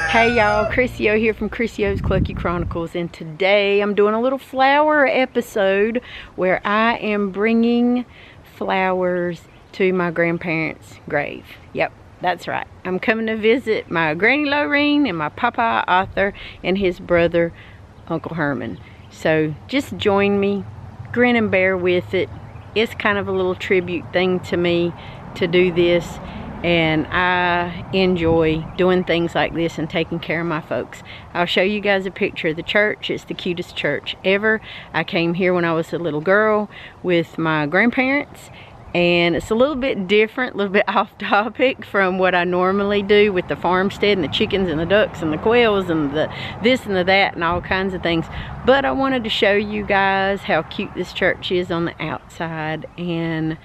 Hey y'all, Chrissy O here from Chrissy O's Clucky Chronicles, and today I'm doing a little flower episode where I am bringing flowers to my grandparents' grave. Yep, that's right. I'm coming to visit my Granny Lorene and my Papa Arthur and his brother Uncle Herman. So just join me, grin and bear with it. It's kind of a little tribute thing to me to do this. And I enjoy doing things like this and taking care of my folks. I'll show you guys a picture of the church. It's the cutest church ever. I came here when I was a little girl with my grandparents, and it's a little bit different, a little bit off topic from what I normally do with the farmstead and the chickens and the ducks and the quails and the this and the that and all kinds of things. But I wanted to show you guys how cute this church is on the outside and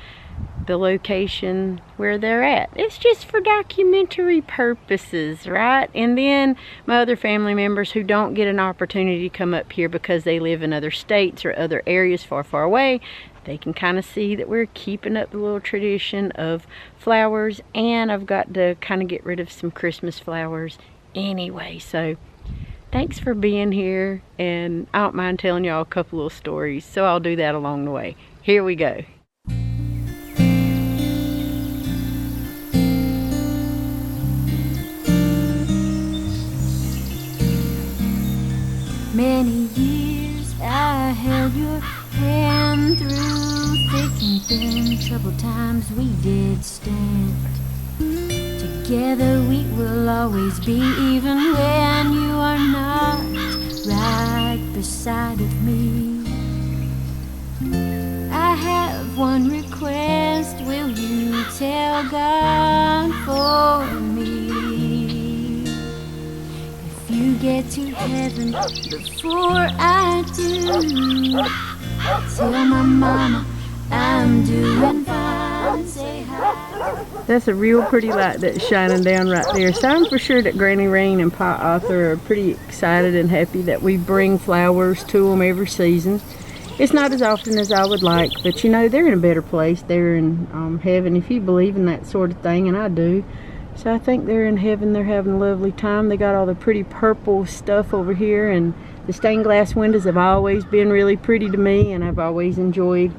the location where they're at. It's just for documentary purposes, right? And then my other family members who don't get an opportunity to come up here because they live in other states or other areas far, far away, they can kind of see that we're keeping up the little tradition of flowers. And I've got to kind of get rid of some Christmas flowers anyway. So thanks for being here, and I don't mind telling y'all a couple little stories, so I'll do that along the way. Here we go. Many years I held your hand through thick and thin. Troubled times we did stand. Together we will always be, even when you are not right beside of me. I have one request, will you tell God for me? You get to heaven before I do, tell my mama I'm doing fine, say hi. That's a real pretty light that's shining down right there. So I'm for sure that Granny Rain and Pa Arthur are pretty excited and happy that we bring flowers to them every season. It's not as often as I would like, but you know, they're in a better place. They're in heaven, if you believe in that sort of thing, and I do. So I think they're in heaven. They're having a lovely time. They got all the pretty purple stuff over here, and the stained glass windows have always been really pretty to me, and I've always enjoyed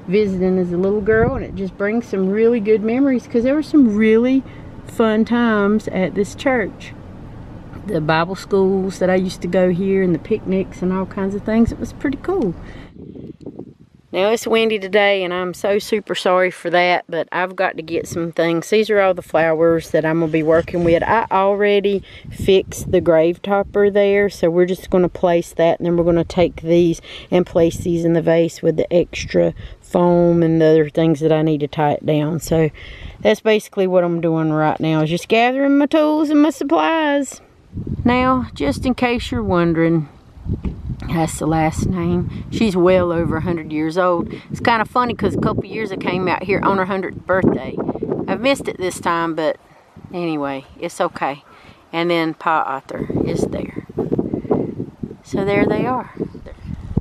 visiting as a little girl, and it just brings some really good memories because there were some really fun times at this church. The Bible schools that I used to go here, and the picnics and all kinds of things. It was pretty cool. Now it's windy today, and I'm so super sorry for that, but I've got to get some things. These are all the flowers that I'm going to be working with. I already fixed the grave topper there, so we're just going to place that, and then we're going to take these and place these in the vase with the extra foam and the other things that I need to tie it down. So that's basically what I'm doing right now, is just gathering my tools and my supplies. Now, just in case you're wondering, that's the last name. She's well over 100 years old. It's kind of funny because a couple years I came out here on her 100th birthday. I've missed it this time, but anyway, it's okay. And then Pa Arthur is there. So there they are.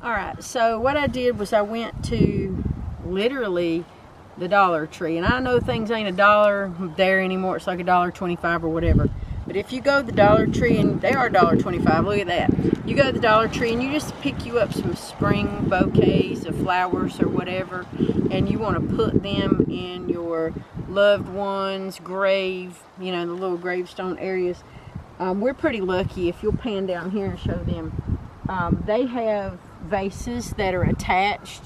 Alright, so what I did was I went to literally the Dollar Tree. And I know things ain't $1 there anymore. It's like $1.25 or whatever. But if you go to the Dollar Tree, and they are $1.25, look at that. You go to the Dollar Tree and you just pick you up some spring bouquets of flowers or whatever, and you want to put them in your loved one's grave, you know, the little gravestone areas. We're pretty lucky. If you'll pan down here and show them, they have vases that are attached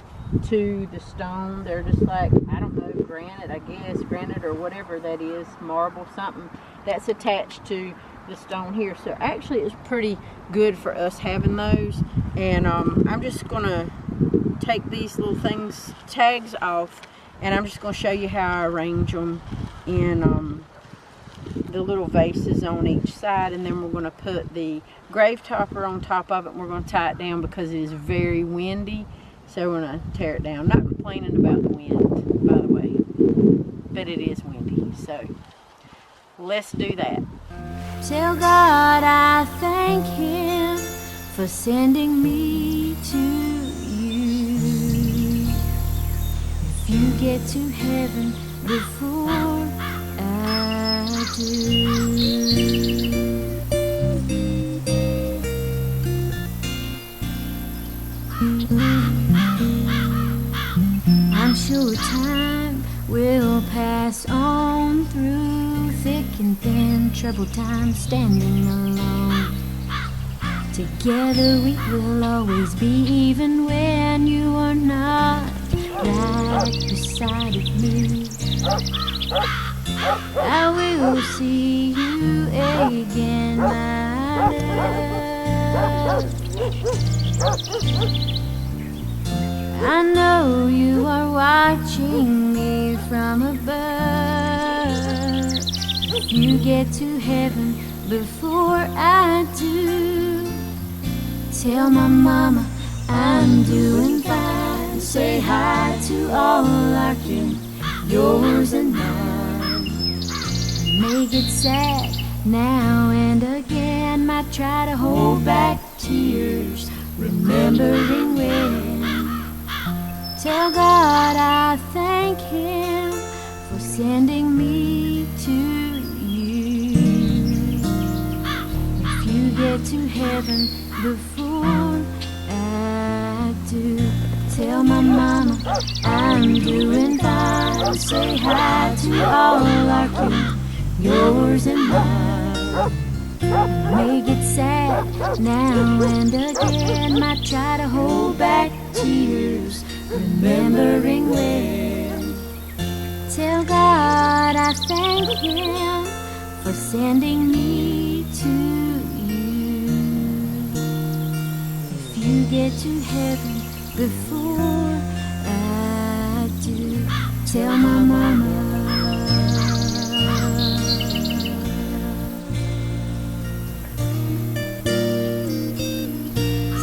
to the stone. They're just like, I don't know, granite, I guess, granite or whatever that is, marble, something that's attached to the stone here. So actually it's pretty good for us having those. And I'm just gonna take these little things, tags off, and I'm just gonna show you how I arrange them in the little vases on each side, and then we're gonna put the grave topper on top of it, and we're gonna tie it down because it is very windy. So we're gonna tear it down. Not complaining about the wind, by the way, but it is windy. So let's do that. Tell God I thank Him for sending me to you. If you get to heaven before I do. thick and thin, troubled times standing alone. Together we will always be, even when you are not right beside of me. I will see you again, my love. I know you are watching me from above. If you get to heaven before I do, tell my mama I'm doing fine. Say hi to all our kin, yours and mine. May get sad now and again, might try to hold back tears, remembering when. Tell God I thank Him for sending me to you. If you get to heaven before I do, tell my mama I'm doing fine. Say hi to all our kin, yours and mine. May get sad now and again, might try to hold back tears, remembering when. Tell God I thank Him for sending me to you. If you get to heaven before I do, tell my mama.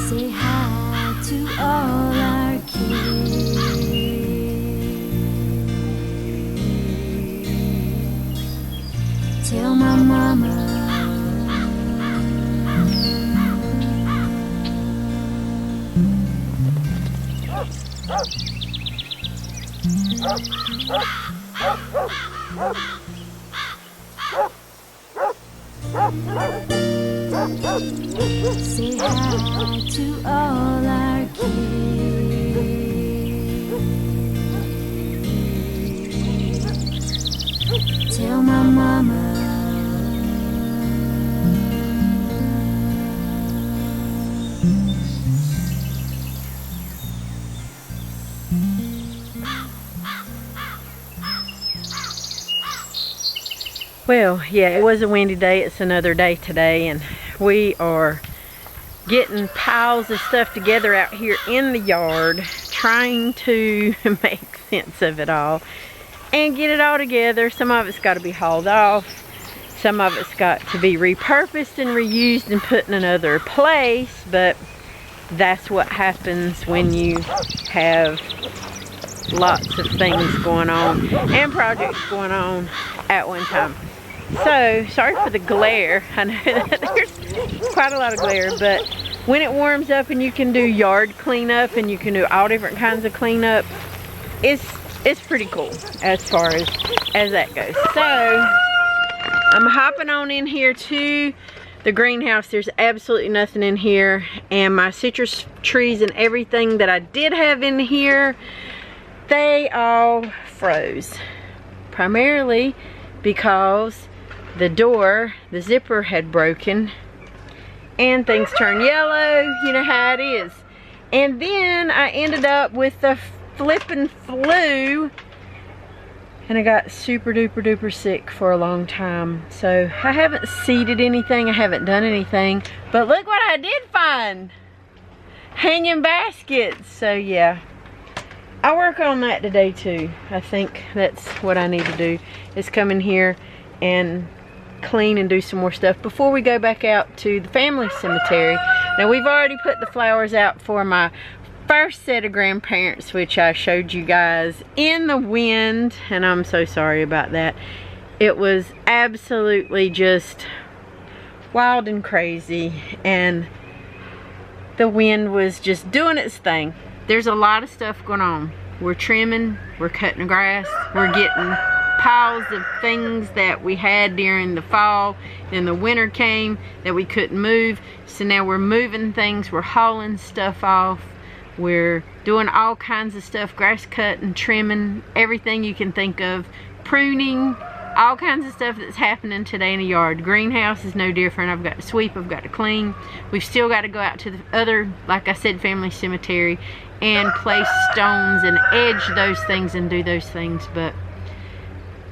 Say hi to all our kids. Tell my mama. Say hi to all our kids. Tell my mama. Well, yeah, it was a windy day. It's another day today, and we are getting piles of stuff together out here in the yard, trying to make sense of it all and get it all together. Some of it's got to be hauled off. Some of it's got to be repurposed and reused and put in another place, but that's what happens when you have lots of things going on and projects going on at one time. So, sorry for the glare. I know that there's quite a lot of glare, but when it warms up and you can do yard cleanup and you can do all different kinds of cleanup, it's pretty cool as far as that goes. So, I'm hopping on in here to the greenhouse. There's absolutely nothing in here, and my citrus trees and everything that I did have in here, they all froze. Primarily because the door, the zipper had broken and things turned yellow. You know how it is. And then I ended up with the flippin' flu, and I got super duper duper sick for a long time. So I haven't seeded anything, I haven't done anything, but look what I did find. Hanging baskets. So yeah, I'll work on that today too. I think that's what I need to do, is come in here and clean and do some more stuff before we go back out to the family cemetery. Now, we've already put the flowers out for my first set of grandparents, which I showed you guys in the wind, and I'm so sorry about that. It was absolutely just wild and crazy, and the wind was just doing its thing. There's a lot of stuff going on. We're trimming, we're cutting the grass, we're getting piles of things that we had during the fall and the winter came that we couldn't move. So now we're moving things, we're hauling stuff off, we're doing all kinds of stuff, grass cutting, trimming, everything you can think of, pruning, all kinds of stuff that's happening today in the yard. Greenhouse is no different. I've got to sweep, I've got to clean. We've still got to go out to the other, like I said, family cemetery and place stones and edge those things and do those things. But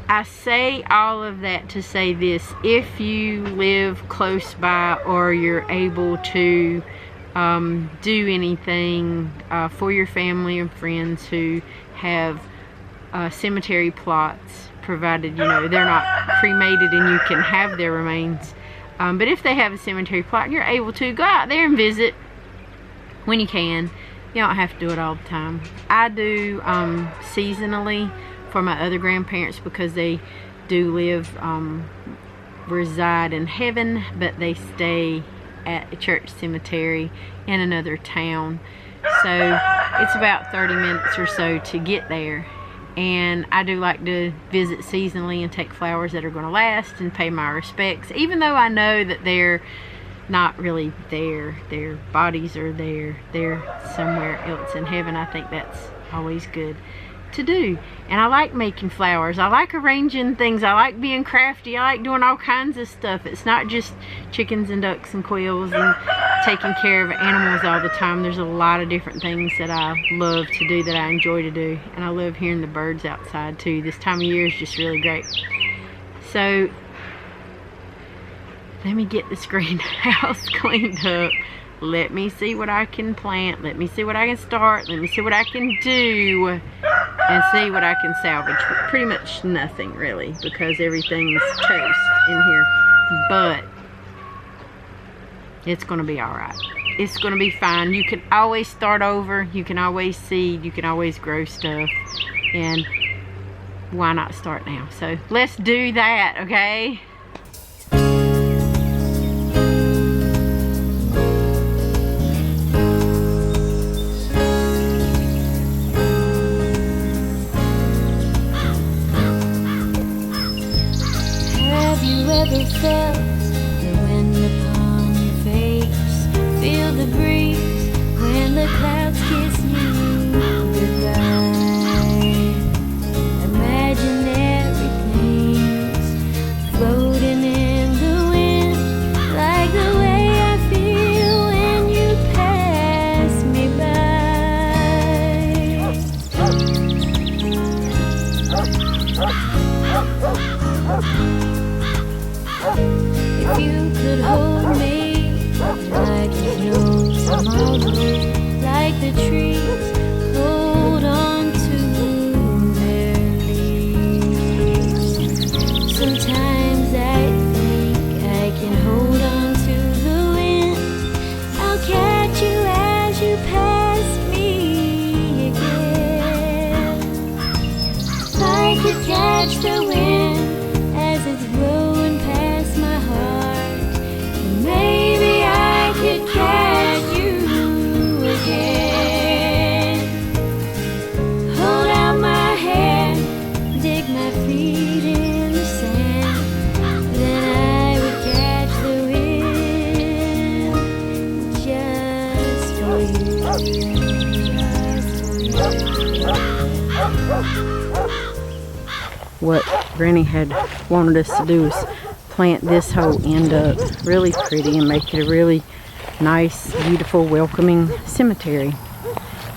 I say all of that to say this: if you live close by or you're able to do anything for your family and friends who have cemetery plots, provided you know they're not cremated and you can have their remains, but if they have a cemetery plot and you're able to, go out there and visit when you can. You don't have to do it all the time. I do seasonally for my other grandparents, because they do live reside in heaven, but they stay at a church cemetery in another town, so it's about 30 minutes or so to get there. And I do like to visit seasonally and take flowers that are going to last and pay my respects, even though I know that they're not really there. Their bodies are there. They're somewhere else in heaven. I think that's always good to do. And I like making flowers. I like arranging things. I like being crafty. I like doing all kinds of stuff. It's not just chickens and ducks and quails and taking care of animals all the time. There's a lot of different things that I love to do, that I enjoy to do. And I love hearing the birds outside too. This time of year is just really great. So let me get this greenhouse cleaned up. Let me see what I can plant. Let me see what I can start. Let me see what I can do. And see what I can salvage. Pretty much nothing really, because everything's toast in here. But it's going to be alright. It's going to be fine. You can always start over. You can always seed. You can always grow stuff. And why not start now? So let's do that, okay? Ever felt the wind upon your face? Feel the breeze when the clouds kiss you goodbye. Imagine everything's floating in the wind, like the way I feel when you pass me by. If you could hold me like you know tomorrow, like the trees hold on to their leaves. Sometimes I think I can hold on to the wind. I'll catch you as you pass me again. I could catch the wind as it's blowing past my heart, and maybe I could catch you again. Hold out my hand, dig my feet in the sand, then I would catch the wind just for you. What Granny had wanted us to do is plant this whole end up really pretty and make it a really nice, beautiful, welcoming cemetery.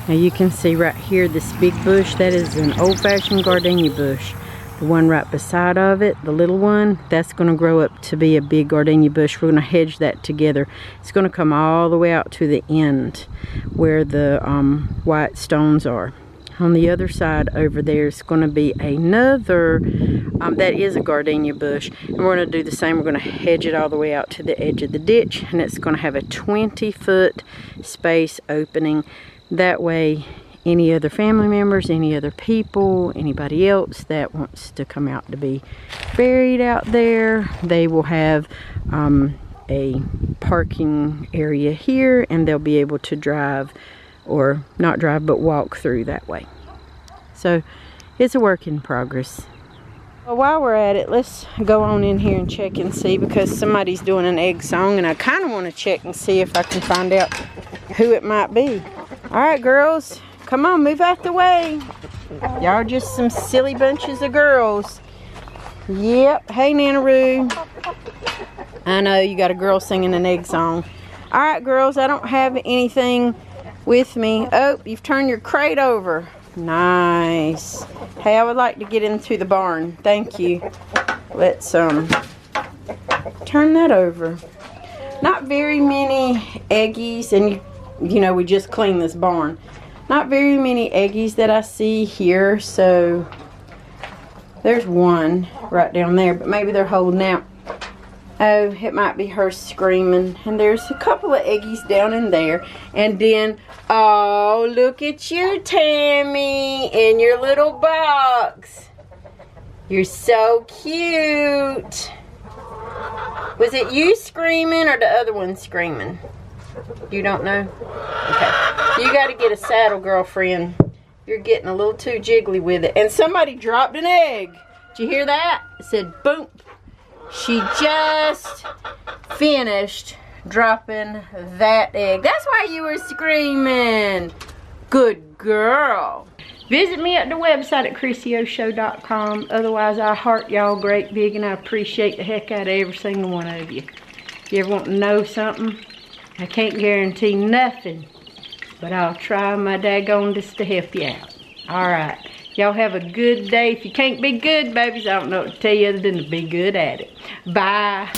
Now you can see right here this big bush, that is an old-fashioned gardenia bush. The one right beside of it, the little one, that's going to grow up to be a big gardenia bush. We're going to hedge that together. It's going to come all the way out to the end where the white stones are. On the other side over there is going to be another, that is a gardenia bush. And we're going to do the same. We're going to hedge it all the way out to the edge of the ditch. And it's going to have a 20-foot space opening. That way, any other family members, any other people, anybody else that wants to come out to be buried out there, they will have a parking area here. And they'll be able to drive, or not drive, but walk through that way. So it's a work in progress. Well, while we're at it, let's go on in here and check and see, because somebody's doing an egg song and I kind of want to check and see if I can find out who it might be. All right, girls, come on, move out the way. Y'all are just some silly bunches of girls. Yep. Hey, Nanaroo. I know you got a girl singing an egg song. All right, girls, I don't have anything with me. Oh, you've turned your crate over. Nice. Hey, I would like to get into the barn. Thank you. Let's turn that over. Not very many eggies, and you know, we just cleaned this barn. Not very many eggies that I see here, so there's one right down there, but maybe they're holding out. Oh, it might be her screaming. And there's a couple of eggies down in there. And then, oh, look at you, Tammy, in your little box. You're so cute. Was it you screaming or the other one screaming? You don't know? Okay. You got to get a saddle, girlfriend. You're getting a little too jiggly with it. And somebody dropped an egg. Did you hear that? It said boom. She just finished dropping that egg. That's why you were screaming. Good girl. Visit me at the website at ChrissyOShow.com. Otherwise, I heart y'all great big, and I appreciate the heck out of every single one of you. If you ever want to know something, I can't guarantee nothing, but I'll try my daggondest to help you out. All right. Y'all have a good day. If you can't be good, babies, I don't know what to tell you other than to be good at it. Bye.